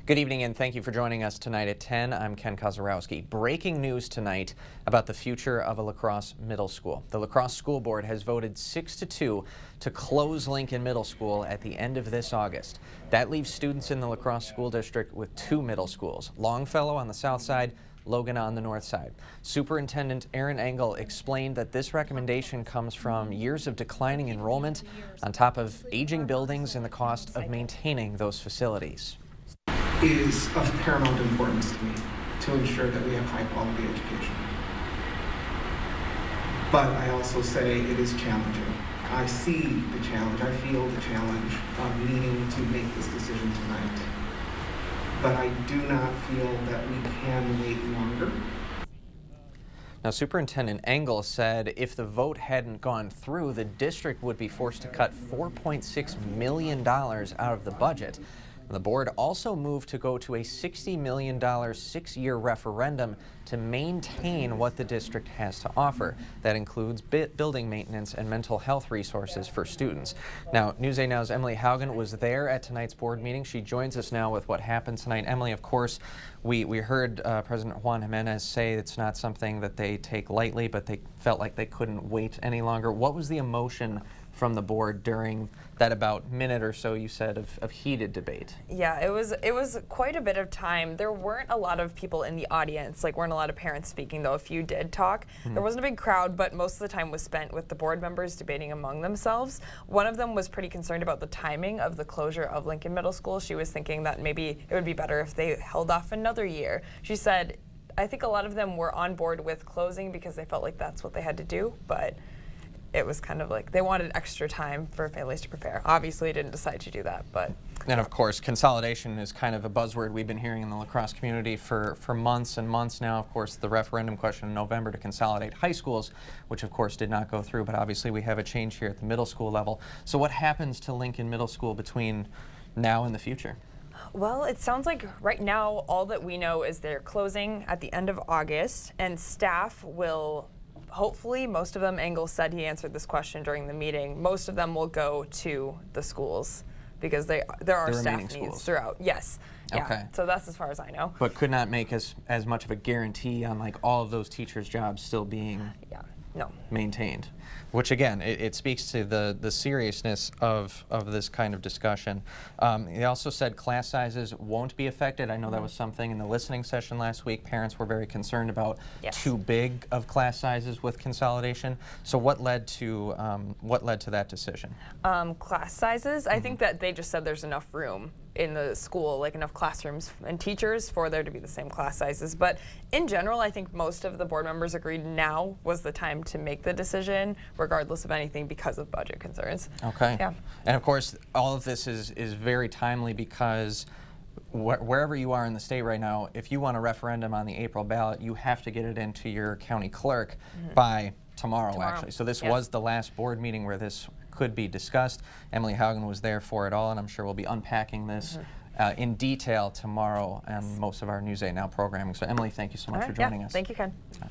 Good evening and thank you for joining us tonight at 10. I'm Ken Kozarowski. Breaking news tonight about the future of a La Crosse Middle School. The La Crosse School Board has voted 6-2 to close Lincoln Middle School at the end of this August. That leaves students in the La Crosse School District with two middle schools, Longfellow on the south side, Logan on the north side. Superintendent Aaron Engel explained that this recommendation comes from years of declining enrollment on top of aging buildings and the cost of maintaining those facilities. Is of paramount importance to me to ensure that we have high quality education. But I also say it is challenging. I see the challenge, I feel the challenge of needing to make this decision tonight. But I do not feel that we can wait longer. Now, Superintendent Engel said if the vote hadn't gone through, the district would be forced to cut $4.6 million out of the budget. The board also moved to go to a $60 million 6-year referendum to maintain what the district has to offer. That includes building maintenance and mental health resources for students. Now, News 8 Now's Emily Haugen was there at tonight's board meeting. She joins us now with what happened tonight. Emily, of course, we heard President Juan Jimenez say it's not something that they take lightly, but they felt like they couldn't wait any longer. What was the emotion from the board during that about minute or so you said of heated debate? Yeah, it was quite a bit of time. There weren't a lot of people in the audience, like weren't a lot of parents speaking, though a few did talk. There wasn't a big crowd, but most of the time was spent with the board members debating among themselves. One of them was pretty concerned about the timing of the closure of Lincoln Middle School. She was thinking that maybe it would be better if they held off another year. She said, I think a lot of them were on board with closing because they felt like that's what they had to do, but it was kind of like they wanted extra time for families to prepare. Obviously, didn't decide to do that, but. And of course, consolidation is kind of a buzzword we've been hearing in the La Crosse community for months and months now. Of course, the referendum question in November to consolidate high schools, which of course did not go through, but obviously we have a change here at the middle school level. So what happens to Lincoln Middle School between now and the future? Well, it sounds like right now all that we know is they're closing at the end of August, and staff will hopefully, most of them, Engel said he answered this question during the meeting, most of them will go to the schools because there are staff needs throughout. Yes. Yeah. Okay. So that's as far as I know. But could not make as much of a guarantee on like all of those teachers' jobs still being maintained, which again, it speaks to the seriousness of this kind of discussion. He also said class sizes won't be affected. I know that was something in the listening session last week. Parents were very concerned about too big of class sizes with consolidation. So what led to that decision? Class sizes, I think that they just said there's enough room in the school, like enough classrooms and teachers for there to be the same class sizes. But in general, I think most of the board members agreed now was the time to make the decision, regardless of anything, because of budget concerns. Okay. Yeah. And of course, all of this is very timely because wherever you are in the state right now, if you want a referendum on the April ballot, you have to get it into your county clerk by tomorrow, actually. So this was the last board meeting where this could be discussed. Emily Haugen was there for it all, and I'm sure we'll be unpacking this in detail tomorrow and most of our News 8 Now programming. So Emily, thank you so much for joining us. Thank you, Ken.